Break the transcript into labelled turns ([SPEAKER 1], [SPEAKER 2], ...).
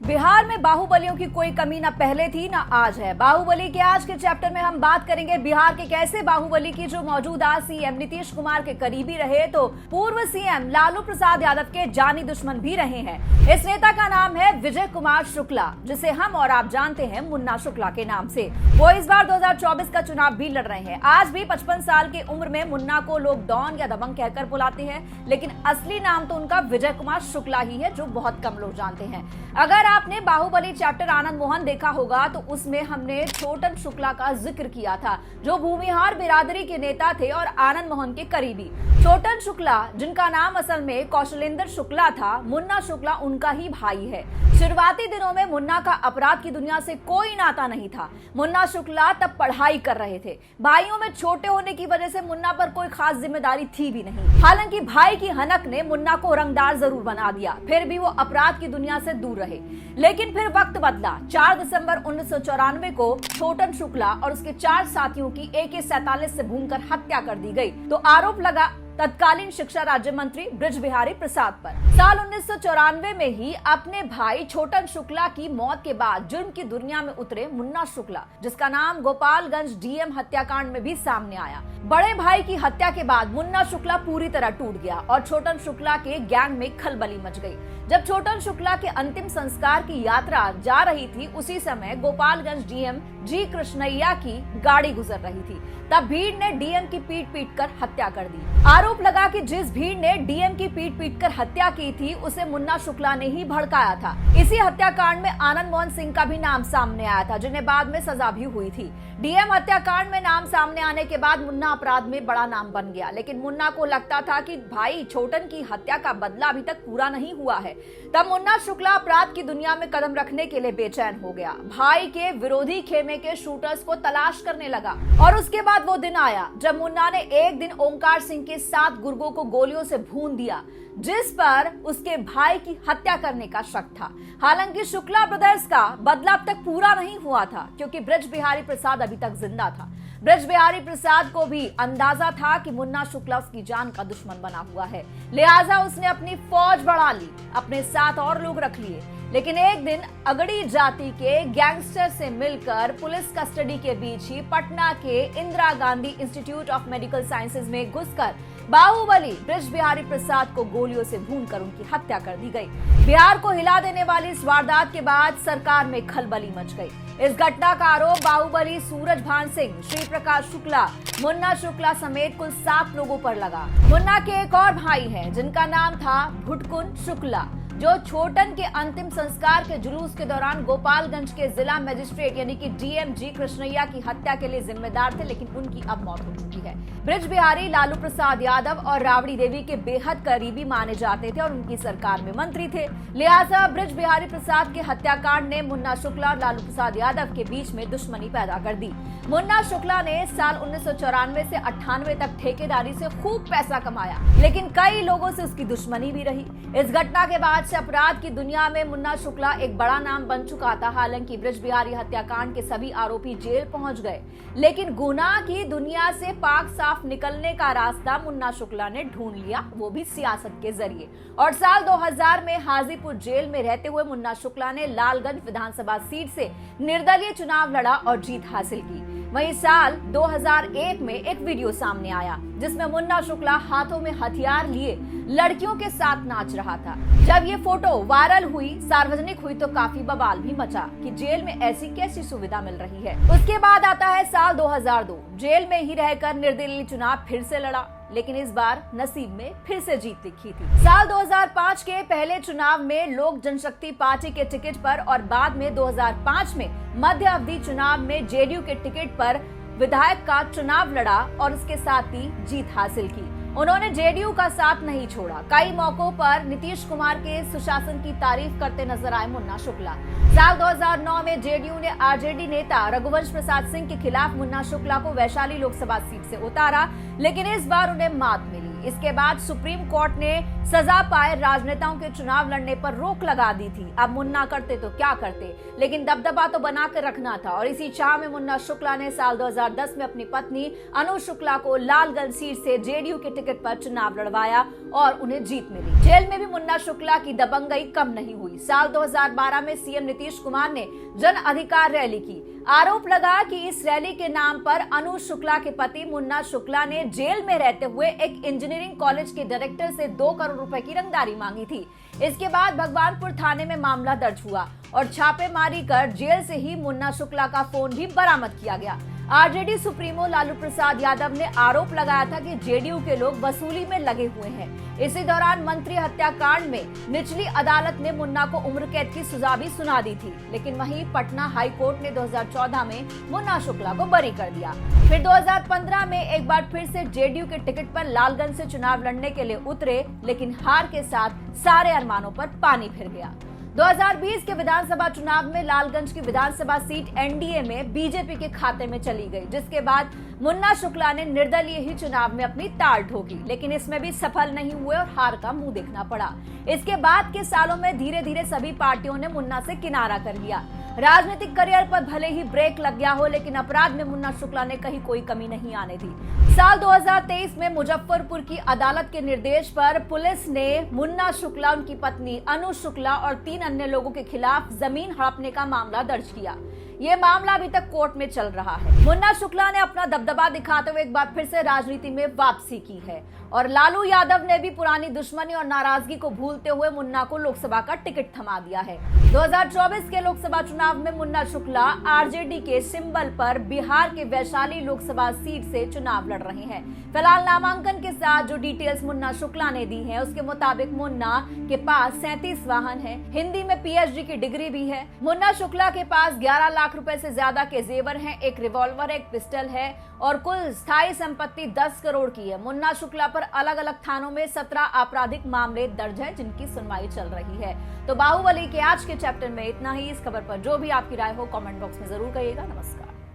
[SPEAKER 1] बिहार में बाहुबलियों की कोई कमी ना पहले थी ना आज है। बाहुबली के आज के चैप्टर में हम बात करेंगे बिहार के कैसे बाहुबली की जो मौजूदा सीएम नीतीश कुमार के करीबी रहे तो पूर्व सीएम लालू प्रसाद यादव के जानी दुश्मन भी रहे हैं। इस नेता का नाम है विजय कुमार शुक्ला, जिसे हम और आप जानते हैं मुन्ना शुक्ला के नाम से। वो इस बार 2024 का चुनाव भी लड़ रहे हैं। आज भी 55 साल की उम्र में मुन्ना को लोग डॉन या दबंग कहकर बुलाते हैं, लेकिन असली नाम तो उनका विजय कुमार शुक्ला ही है, जो बहुत कम लोग जानते हैं। अगर आपने बाहुबली चैप्टर आनंद मोहन देखा होगा तो उसमें हमने छोटन शुक्ला का जिक्र किया था, जो भूमिहार बिरादरी के नेता थे और आनंद मोहन के करीबी। छोटन शुक्ला, जिनका नाम असल में कौशलेंद्र शुक्ला था, मुन्ना शुक्ला उनका ही भाई है। शुरुआती दिनों में मुन्ना का अपराध की दुनिया से कोई नाता नहीं था। मुन्ना शुक्ला तब पढ़ाई कर रहे थे। भाइयों में छोटे होने की वजह से मुन्ना पर कोई खास जिम्मेदारी थी भी नहीं। हालांकि भाई की हनक ने मुन्ना को रंगदार जरूर बना दिया, फिर भी वो अपराध की दुनिया से दूर रहे। लेकिन फिर वक्त बदला। 4 दिसंबर 1994 को छोटन शुक्ला और उसके 4 साथियों की AK-47 से भूनकर हत्या कर दी गई तो आरोप लगा तत्कालीन शिक्षा राज्य मंत्री बृज बिहारी प्रसाद पर। साल 1994 में ही अपने भाई छोटन शुक्ला की मौत के बाद जुर्म की दुनिया में उतरे मुन्ना शुक्ला, जिसका नाम गोपालगंज DM हत्याकांड में भी सामने आया। बड़े भाई की हत्या के बाद मुन्ना शुक्ला पूरी तरह टूट गया और छोटन शुक्ला के गैंग में खलबली मच गई। जब छोटन शुक्ला के अंतिम संस्कार की यात्रा जा रही थी, उसी समय गोपालगंज DM जी कृष्णैया की गाड़ी गुजर रही थी। तब भीड़ ने DM की पीट कर हत्या कर दी। आरोप लगा कि जिस भीड़ ने DM की पीट कर हत्या की थी, उसे मुन्ना शुक्ला ने ही भड़काया था। इसी हत्याकांड में आनंद मोहन सिंह का भी नाम सामने आया था, जिन्हें बाद में सजा भी हुई थी। DM हत्याकांड में नाम सामने आने के बाद मुन्ना अपराध में बड़ा नाम बन गया, लेकिन मुन्ना को लगता था कि भाई छोटन की हत्या का बदला अभी तक पूरा नहीं हुआ है। तब मुन्ना शुक्ला अपराध की दुनिया में कदम रखने के लिए बेचैन हो गया। भाई के विरोधी खेमे के शूटर्स को तलाश करने लगा और उसके बाद वो दिन आया जब मुन्ना ने एक दिन ओंकार सिंह के 7 गुर्गों को गोलियों से भून दिया, जिस पर उसके भाई की हत्या करने का शक था। हालांकि शुक्ला ब्रदर्स का बदला अब तक पूरा नहीं हुआ था, क्योंकि बृज बिहारी प्रसाद अभी तक जिंदा था। बृज बिहारी प्रसाद को भी अंदाजा था कि मुन्ना शुक्ला उसकी जान का दुश्मन बना हुआ है, लिहाजा उसने अपनी फौज बढ़ा ली, अपने साथ और लोग रख लिए। लेकिन एक दिन अगड़ी जाति के गैंगस्टर से मिलकर पुलिस कस्टडी के बीच ही पटना के Indira Gandhi institute of medical sciences में घुसकर बाहुबली बृज बिहारी प्रसाद को गोलियों से भूनकर उनकी हत्या कर दी गई। बिहार को हिला देने वाली इस वारदात के बाद सरकार में खलबली मच गई। इस घटना का आरोप बाहुबली सूरज भान सिंह, श्री प्रकाश शुक्ला, मुन्ना शुक्ला समेत कुल 7 लोगों पर लगा। मुन्ना के एक और भाई हैं, जिनका नाम था भुटकुन शुक्ला, जो छोटन के अंतिम संस्कार के जुलूस के दौरान गोपालगंज के जिला मजिस्ट्रेट यानी कि DM जी कृष्णैया की हत्या के लिए जिम्मेदार थे, लेकिन उनकी अब मौत हो चुकी है। बृज बिहारी लालू प्रसाद यादव और राबड़ी देवी के बेहद करीबी माने जाते थे और उनकी सरकार में मंत्री थे, लिहाजा बृज बिहारी प्रसाद के हत्याकांड ने मुन्ना शुक्ला और लालू प्रसाद यादव के बीच में दुश्मनी पैदा कर दी। मुन्ना शुक्ला ने साल 1994 से 98 तक ठेकेदारी से खूब पैसा कमाया, लेकिन कई लोगों से उसकी दुश्मनी भी रही। इस घटना के बाद से अपराध की दुनिया में मुन्ना शुक्ला एक बड़ा नाम बन चुका था। हालांकि बृज बिहारी हत्याकांड के सभी आरोपी जेल पहुंच गए, लेकिन गुनाह की दुनिया से पाक साफ निकलने का रास्ता मुन्ना शुक्ला ने ढूंढ लिया, वो भी सियासत के जरिए। और साल 2000 में हाजीपुर जेल में रहते हुए मुन्ना शुक्ला ने लालगंज विधानसभा सीट से निर्दलीय चुनाव लड़ा और जीत हासिल की। वहीं साल 2001 में एक वीडियो सामने आया, जिसमें मुन्ना शुक्ला हाथों में हथियार लिए लड़कियों के साथ नाच रहा था। जब ये फोटो वायरल हुई, सार्वजनिक हुई, तो काफी बवाल भी मचा कि जेल में ऐसी कैसी सुविधा मिल रही है। उसके बाद आता है साल 2002। जेल में ही रहकर निर्दलीय चुनाव फिर से लड़ा, लेकिन इस बार नसीब में फिर से जीत लिखी थी। साल 2005 के पहले चुनाव में लोक जनशक्ति पार्टी के टिकट पर और बाद में 2005 में मध्य अवधि चुनाव में JDU के टिकट पर विधायक का चुनाव लड़ा और उसके साथ ही जीत हासिल की। उन्होंने JDU का साथ नहीं छोड़ा। कई मौकों पर नीतीश कुमार के सुशासन की तारीफ करते नजर आए मुन्ना शुक्ला। साल 2009 में JDU ने RJD नेता रघुवंश प्रसाद सिंह के खिलाफ मुन्ना शुक्ला को वैशाली लोकसभा सीट से उतारा, लेकिन इस बार उन्हें मात मिली। इसके बाद सुप्रीम कोर्ट ने सजा पाए राजनेताओं के चुनाव लड़ने पर रोक लगा दी थी। अब मुन्ना करते तो क्या करते, लेकिन दबदबा तो बना कर रखना था और इसी चाह में मुन्ना शुक्ला ने साल 2010 में अपनी पत्नी अनु शुक्ला को लालगंज सीट से जेडीयू के टिकट पर चुनाव लड़वाया और उन्हें जीत मिली। जेल में भी मुन्ना शुक्ला की दबंगई कम नहीं हुई। साल 2012 में सीएम नीतीश कुमार ने जन अधिकार रैली की। आरोप लगा कि इस रैली के नाम पर अनु शुक्ला के पति मुन्ना शुक्ला ने जेल में रहते हुए एक इंजीनियरिंग कॉलेज के डायरेक्टर से 2 करोड़ रुपए की रंगदारी मांगी थी। इसके बाद भगवानपुर थाने में मामला दर्ज हुआ और छापेमारी कर जेल से ही मुन्ना शुक्ला का फोन भी बरामद किया गया। आरजेडी सुप्रीमो लालू प्रसाद यादव ने आरोप लगाया था कि जेडीयू के लोग वसूली में लगे हुए हैं। इसी दौरान मंत्री हत्याकांड में निचली अदालत ने मुन्ना को उम्र कैद की सजा भी सुना दी थी, लेकिन वहीं पटना हाई कोर्ट ने 2014 में मुन्ना शुक्ला को बरी कर दिया। फिर 2015 में एक बार फिर से जेडीयू के टिकट पर लालगंज से चुनाव लड़ने के लिए उतरे, लेकिन हार के साथ सारे अरमानों पर पानी फिर गया। 2020 के विधानसभा चुनाव में लालगंज की विधानसभा सीट एनडीए में बीजेपी के खाते में चली गई, जिसके बाद मुन्ना शुक्ला ने निर्दलीय ही चुनाव में अपनी ताल ठोकी, लेकिन इसमें भी सफल नहीं हुए और हार का मुंह देखना पड़ा। इसके बाद के सालों में धीरे धीरे सभी पार्टियों ने मुन्ना से किनारा कर लिया। राजनीतिक करियर पर भले ही ब्रेक लग गया हो, लेकिन अपराध में मुन्ना शुक्ला ने कहीं कोई कमी नहीं आने दी। साल 2023 में मुजफ्फरपुर की अदालत के निर्देश पर पुलिस ने मुन्ना शुक्ला, उनकी पत्नी अनु शुक्ला और 3 अन्य लोगों के खिलाफ जमीन हड़पने का मामला दर्ज किया। ये मामला अभी तक कोर्ट में चल रहा है। मुन्ना शुक्ला ने अपना दबदबा दिखाते हुए एक बार फिर से राजनीति में वापसी की है और लालू यादव ने भी पुरानी दुश्मनी और नाराजगी को भूलते हुए मुन्ना को लोकसभा का टिकट थमा दिया है। 2024 के लोकसभा चुनाव में मुन्ना शुक्ला आरजेडी के सिंबल पर बिहार के वैशाली लोकसभा सीट से चुनाव लड़ रहे हैं। फिलहाल नामांकन के साथ जो डिटेल्स मुन्ना शुक्ला ने दी है, उसके मुताबिक मुन्ना के पास 37 वाहन है, हिंदी में पीएचडी की डिग्री भी है। मुन्ना शुक्ला के पास 11 लाख रुपए से ज्यादा के जेवर हैं, एक रिवॉल्वर, एक पिस्टल है और कुल स्थायी संपत्ति 10 करोड़ की है। मुन्ना शुक्ला पर अलग अलग थानों में 17 आपराधिक मामले दर्ज हैं, जिनकी सुनवाई चल रही है। तो बाहुबली के आज के चैप्टर में इतना ही। इस खबर पर जो भी आपकी राय हो कमेंट बॉक्स में जरूर कहिएगा। नमस्कार।